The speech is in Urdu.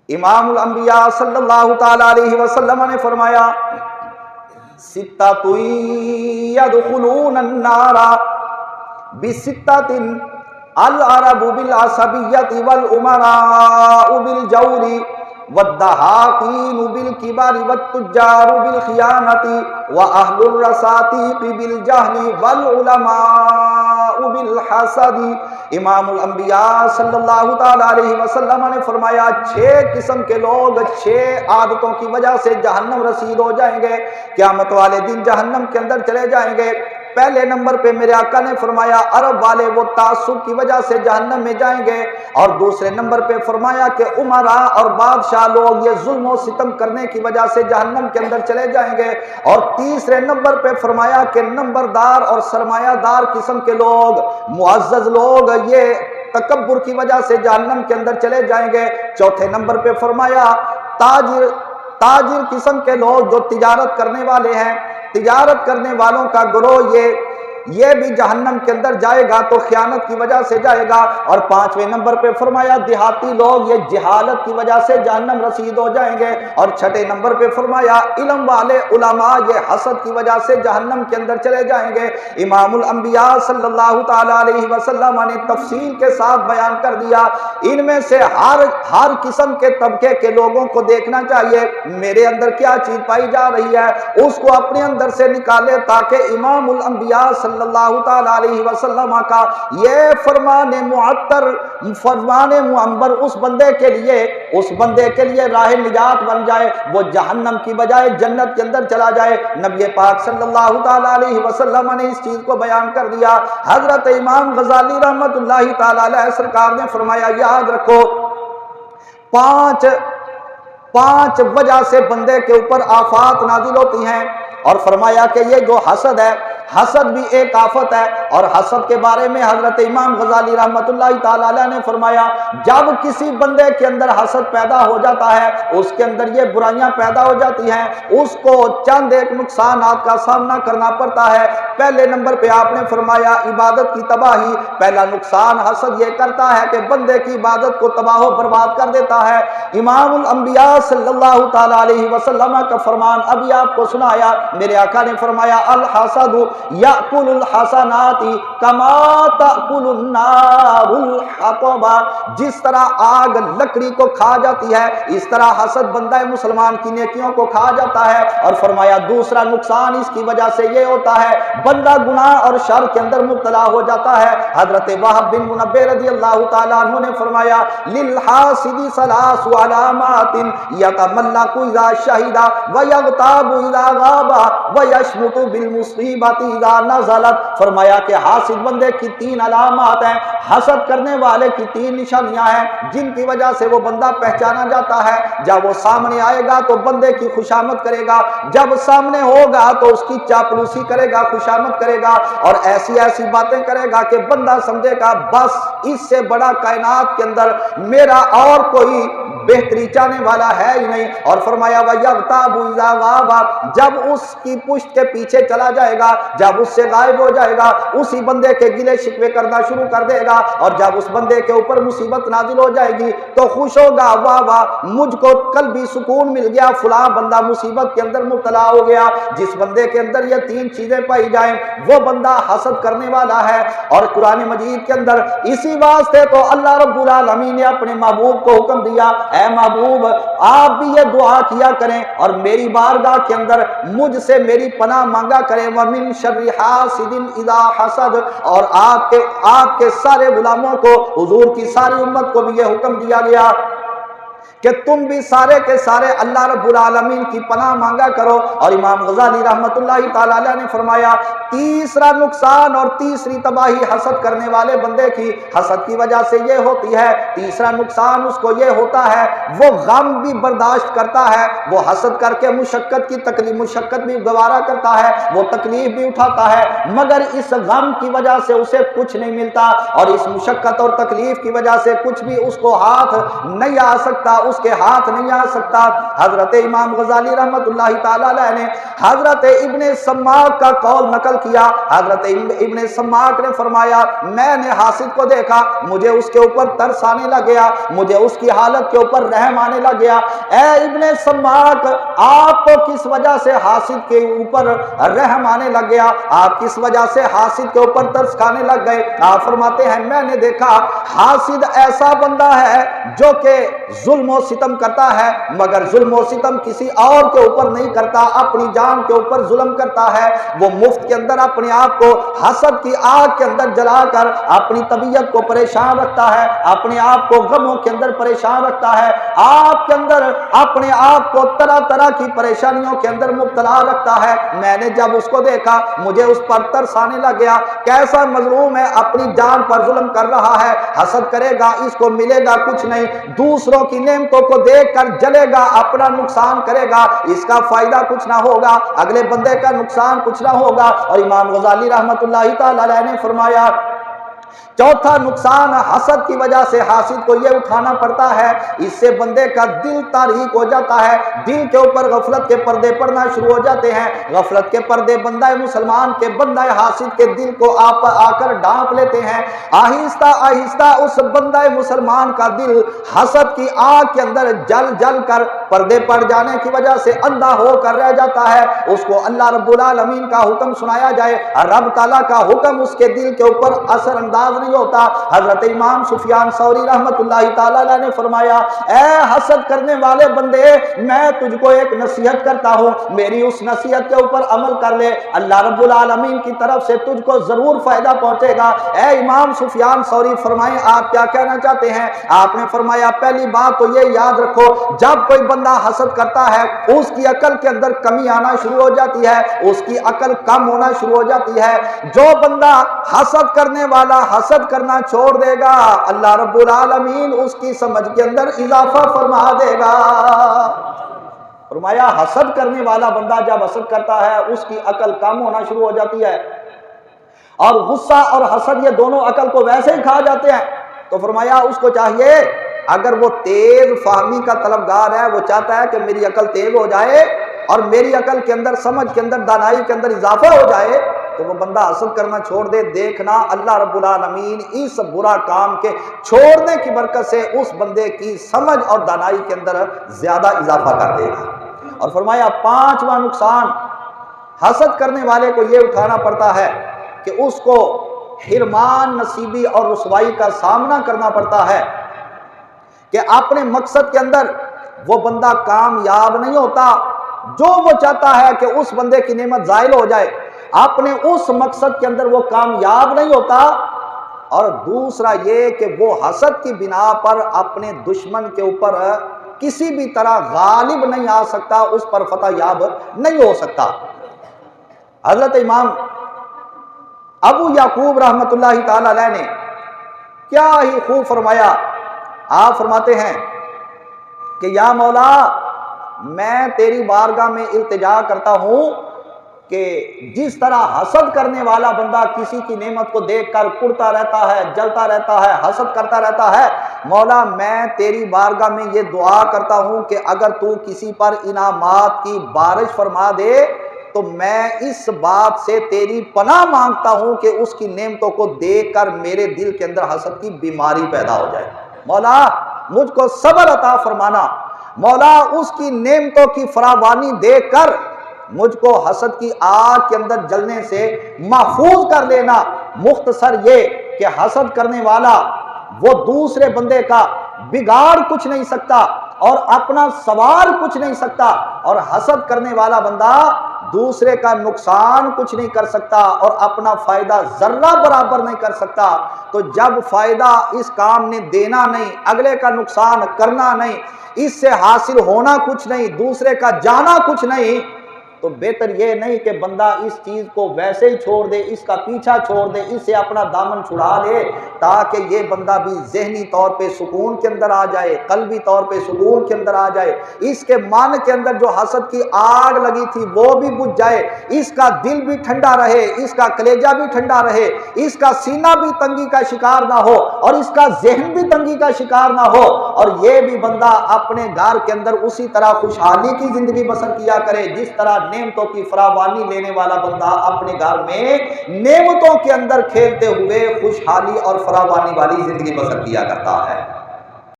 امام الانبیاء صلی اللہ تعالی علیہ وسلم نے فرمایا ستۃ يدخلون النار بستۃ العرب بالعصبیۃ والامراء بالجور والدہاقین بالکبر والتجار بالخیانۃ واہل الرصاطیق بالجہل والعلماء بالحسد۔ امام الانبیاء صلی اللہ تعالی علیہ وسلم نے فرمایا 6 قسم کے لوگ 6 عادتوں کی وجہ سے جہنم رسید ہو جائیں گے، قیامت والے دن جہنم کے اندر چلے جائیں گے۔ پہلے نمبر پہ میرے آقا نے فرمایا عرب والے وہ تعصب کی وجہ سے جہنم میں جائیں گے، اور دوسرے نمبر پہ فرمایا کہ عمراء اور بادشاہ لوگ یہ ظلم و ستم کرنے کی وجہ سے جہنم کے اندر چلے جائیں گے، اور تیسرے نمبر پہ فرمایا کہ نمبردار اور سرمایہ دار قسم کے لوگ، معزز لوگ، یہ تکبر کی وجہ سے جہنم کے اندر چلے جائیں گے۔ چوتھے نمبر پہ فرمایا تاجر قسم کے لوگ جو تجارت کرنے والے ہیں، تجارت کرنے والوں کا گروہ یہ بھی جہنم کے اندر جائے گا، تو خیانت کی وجہ سے جائے گا۔ اور 5ویں نمبر پہ فرمایا دیہاتی لوگ یہ جہالت کی وجہ سے جہنم رسید ہو جائیں گے، اور 6 نمبر پہ فرمایا علم والے علماء یہ حسد کی وجہ سے جہنم کے اندر چلے جائیں گے۔ امام الانبیاء صلی اللہ تعالی علیہ وسلم نے تفصیل کے ساتھ بیان کر دیا۔ ان میں سے ہر قسم کے طبقے کے لوگوں کو دیکھنا چاہیے میرے اندر کیا چیز پائی جا رہی ہے، اس کو اپنے اندر سے نکالے، تاکہ امام الانبیاء صلی اللہ تعالی علیہ وسلم کا یہ فرمان معطر، فرمان معمبر اس بندے کے لیے راہ نجات بن جائے، وہ جہنم کی بجائے جنت کے اندر چلا جائے۔ نبی پاک صلی اللہ تعالی علیہ وسلم نے اس چیز کو بیان کر دیا۔ حضرت امام غزالی رحمت اللہ تعالی علیہ سرکار نے فرمایا یاد رکھو 5 وجہ سے بندے کے اوپر آفات نازل ہوتی ہیں، اور فرمایا کہ یہ جو حسد ہے، حسد بھی ایک آفت ہے، اور حسد کے بارے میں حضرت امام غزالی رحمت اللہ تعالی علیہ نے فرمایا جب کسی بندے کے اندر حسد پیدا ہو جاتا ہے، اس کے اندر یہ برائیاں پیدا ہو جاتی ہیں، اس کو چند ایک نقصانات کا سامنا کرنا پڑتا ہے۔ پہلے نمبر پہ آپ نے فرمایا عبادت کی تباہی۔ پہلا نقصان حسد یہ کرتا ہے کہ بندے کی عبادت کو تباہ و برباد کر دیتا ہے۔ امام الانبیاء صلی اللہ تعالی علیہ وسلم کا فرمان ابھی آپ کو سنایا، میرے آقا نے فرمایا الحسد یأکل الحسنات کما تأکل النار الحطب۔ جس طرح آگ لکڑی کو کھا جاتی ہے، اس طرح حسد بندہ مسلمان کی نیکیوں کو کھا جاتا ہے۔ اور فرمایا دوسرا نقصان اس کی وجہ سے یہ ہوتا ہے بندہ گناہ اور شر کے اندر مبتلا ہو جاتا ہے۔ حضرت وہب بن منبہ رضی اللہ تعالیٰ عنہ نے فرمایا للحاسد 3 علامات یتملق اذا شہد ویغتاب اذا غاب ویشمت بالمصیبت اذا نزلت۔ فرمایا کہ حاسد بندے کی 3 علامات ہیں، حسد کرنے والے کی 3 نشانیاں ہیں، جن کی وجہ سے وہ بندہ پہچانا جاتا ہے۔ جب وہ سامنے آئے گا تو بندے کی خوشامد کرے گا، جب سامنے ہوگا تو اس کی چاپلوسی کرے گا، خوشامد کرے گا، اور ایسی ایسی باتیں کرے گا کہ بندہ سمجھے گا بس اس سے بڑا کائنات کے اندر میرا اور کوئی بہتری چاہنے والا ہے ہی نہیں۔ اور فرمایا وَيَغْتَابُ إِذَا غَابَ، جب اس کی پشت کے پیچھے چلا جائے گا، جب اس سے غائب ہو جائے گا، اسی بندے کے گلے شکوے کرنا شروع کر دے گا، اور جب اس بندے کے اوپر مصیبت نازل ہو جائے گی تو خوش ہوگا، واہ واہ مجھ کو قلبی سکون مل گیا، فلاں بندہ مصیبت کے اندر مبتلا ہو گیا۔ جس بندے کے اندر یہ 3 چیزیں پائی جائیں وہ بندہ حسد کرنے والا ہے۔ اور قرآن مجید کے اندر اسی واسطے تو اللہ رب العالمین نے اپنے محبوب کو حکم دیا اے محبوب آپ بھی یہ دعا کیا کریں اور میری بارگاہ کے اندر مجھ سے میری پناہ مانگا کریں وَمِن شَرِّ حَاسِدٍ إِذَا حَسَدَ۔ اور آپ کے سارے غلاموں کو، حضور کی ساری امت کو بھی یہ حکم دیا گیا کہ تم بھی سارے کے سارے اللہ رب العالمین کی پناہ مانگا کرو۔ اور امام غزالی رحمت اللہ تعالی علیہ نے فرمایا تیسرا نقصان اور تیسری تباہی حسد کرنے والے بندے کی حسد کی وجہ سے یہ ہوتی ہے، تیسرا نقصان اس کو یہ ہوتا ہے وہ غم بھی برداشت کرتا ہے، وہ حسد کر کے مشقت بھی گوارا کرتا ہے، وہ تکلیف بھی اٹھاتا ہے، مگر اس غم کی وجہ سے اسے کچھ نہیں ملتا، اور اس مشقت اور تکلیف کی وجہ سے کچھ بھی اس کو ہاتھ نہیں آ سکتا، اس اس کے ہاتھ نہیں آ سکتا۔ حضرت امام غزالی رحمت اللہ تعالی علیہ نے حضرت ابن سماک کا قول نقل کیا۔ حضرت ابن سماک نے فرمایا میں نے حاسد کو دیکھا، مجھے اس کے اوپر ترس آنے لگ گیا، مجھے اس کی حالت کے اوپر رحم آنے لگ گیا۔ اے ابن سماک، آپ کو کس وجہ سے حاسد کے اوپر رحم آنے لگ گیا؟ آپ کس وجہ سے حاسد کے اوپر ترس کھانے لگ گئے؟ آپ فرماتے ہیں میں نے دیکھا حاسد ایسا بندہ ہے جو کہ ظلم و ستم کرتا ہے، مگر ظلم و ستم کسی اور کے اوپر نہیں کرتا، اپنی جان کے اوپر ظلم کرتا ہے۔ وہ مفت کے اندر اپنے آپ کو حسد کی آگ کے اندر جلا کر اپنی طبیعت کو پریشان رکھتا ہے، اپنے آپ کو غموں کے اندر پریشان رکھتا ہے، آپ کے اندر اپنے آپ کو طرح طرح کی پریشانیوں کے اندر مبتلا رکھتا ہے۔ میں نے جب اس کو دیکھا مجھے اس پر ترس آنے لگ گیا، کیسا مظلوم ہے، اپنی جان پر ظلم کر رہا ہے، حسد کرے گا اس کو ملے گا کچھ نہیں، دوسروں کی نعمتوں کو دیکھ کر جلے گا، اپنا نقصان کرے گا، اس کا فائدہ کچھ نہ ہوگا، اگلے بندے کا نقصان کچھ نہ ہوگا۔ اور امام غزالی رحمت اللہ تعالی علیہ نے فرمایا چوتھا نقصان حسد کی وجہ سے حاسد کو یہ اٹھانا پڑتا ہے، اس سے بندے کا دل تاریک ہو جاتا ہے، دل کے اوپر غفلت کے پردے پڑنا شروع ہو جاتے ہیں، غفلت کے پردے بندہ مسلمان کے بندہ حاسد کے دل کو آ کر ڈھانپ لیتے ہیں۔ آہستہ آہستہ اس بندہ مسلمان کا دل حسد کی آگ کے اندر جل جل کر پردے پڑ جانے کی وجہ سے اندھا ہو کر رہ جاتا ہے۔ اس کو اللہ رب العالمین کا حکم سنایا جائے، رب تعالیٰ کا حکم اس کے دل کے اوپر اثر انداز نہیں ہوتا۔ حضرت امام سفیان ثوری رحمت اللہ تعالی علیہ نے فرمایا اے حسد کرنے والے بندے، میں تجھ کو ایک نصیحت کرتا ہوں، میری اس نصیحت کے اوپر عمل کر لے، اللہ رب العالمین کی طرف سے تجھ کو ضرور فائدہ پہنچے گا۔ اے امام سفیان ثوری فرمائیں آپ کیا کہنا چاہتے ہیں؟ آپ نے فرمایا پہلی بات تو یہ یاد رکھو، جب کوئی بندہ حسد کرتا ہے اس کی عقل کے اندر کمی آنا شروع ہو جاتی ہے، اس کی عقل کم ہونا شروع ہو جاتی ہے۔ جو بندہ حسد کرنے والا حسد کرنا چھوڑ دے گا، اللہ رب العالمین اس کی سمجھ کے اندر اضافہ فرما دے گا۔ فرمایا حسد کرنے والا بندہ جب حسد کرتا ہے اس کی عقل کم ہونا شروع ہو جاتی ہے، اور غصہ اور حسد یہ دونوں عقل کو ویسے ہی کھا جاتے ہیں۔ تو فرمایا اس کو چاہیے اگر وہ تیز فہمی کا طلبگار ہے، وہ چاہتا ہے کہ میری عقل تیز ہو جائے اور میری عقل کے اندر سمجھ کے اندر دانائی کے اندر اضافہ ہو جائے، تو وہ بندہ حسد کرنا چھوڑ دے۔ دیکھنا اللہ رب العالمین اس برا کام کے چھوڑنے کی برکت سے اس بندے کی سمجھ اور دانائی کے اندر زیادہ اضافہ کر دے گا۔ اور فرمایا پانچواں نقصان حسد کرنے والے کو یہ اٹھانا پڑتا ہے کہ اس کو حرمان، نصیبی اور رسوائی کا سامنا کرنا پڑتا ہے، کہ اپنے مقصد کے اندر وہ بندہ کامیاب نہیں ہوتا، جو وہ چاہتا ہے کہ اس بندے کی نعمت زائل ہو جائے، اپنے اس مقصد کے اندر وہ کامیاب نہیں ہوتا۔ اور دوسرا یہ کہ وہ حسد کی بنا پر اپنے دشمن کے اوپر کسی بھی طرح غالب نہیں آ سکتا، اس پر فتح یاب نہیں ہو سکتا۔ حضرت امام ابو یعقوب رحمت اللہ تعالی علیہ نے کیا ہی خوب فرمایا۔ آپ فرماتے ہیں کہ یا مولا، میں تیری بارگاہ میں التجا کرتا ہوں کہ جس طرح حسد کرنے والا بندہ کسی کی نعمت کو دیکھ کر کڑتا رہتا ہے، جلتا رہتا ہے، حسد کرتا رہتا ہے، مولا میں تیری بارگاہ میں یہ دعا کرتا ہوں کہ اگر تو کسی پر انعامات کی بارش فرما دے تو میں اس بات سے تیری پناہ مانگتا ہوں کہ اس کی نعمتوں کو دیکھ کر میرے دل کے اندر حسد کی بیماری پیدا ہو جائے۔ مولا مجھ کو صبر عطا فرمانا، مولا اس کی نعمتوں کی فراوانی دیکھ کر مجھ کو حسد کی آگ کے اندر جلنے سے محفوظ کر لینا۔ مختصر یہ کہ حسد کرنے والا وہ دوسرے بندے کا بگاڑ کچھ نہیں سکتا اور اپنا سوال کچھ نہیں سکتا، اور حسد کرنے والا بندہ دوسرے کا نقصان کچھ نہیں کر سکتا اور اپنا فائدہ ذرہ برابر نہیں کر سکتا۔ تو جب فائدہ اس کام نے دینا نہیں، اگلے کا نقصان کرنا نہیں، اس سے حاصل ہونا کچھ نہیں، دوسرے کا جانا کچھ نہیں، تو تو بہتر یہ نہیں کہ بندہ اس چیز کو ویسے ہی چھوڑ دے، اس کا پیچھا چھوڑ دے، اس سے اپنا دامن چھڑا لے، تاکہ یہ بندہ بھی ذہنی طور پہ سکون کے اندر آ جائے، قلبی طور پہ سکون کے اندر آ جائے، اس کے من کے اندر جو حسد کی آگ لگی تھی وہ بھی بجھ جائے، اس کا دل بھی ٹھنڈا رہے، اس کا کلیجہ بھی ٹھنڈا رہے، اس کا سینہ بھی تنگی کا شکار نہ ہو اور اس کا ذہن بھی تنگی کا شکار نہ ہو، اور یہ بھی بندہ اپنے گھر کے اندر اسی طرح خوشحالی کی زندگی بسر کیا کرے جس طرح نعمتوں کی فراوانی لینے والا بندہ اپنے گھر میں نعمتوں کے اندر کھیلتے ہوئے خوشحالی اور فراوانی والی زندگی بسر کیا کرتا ہے۔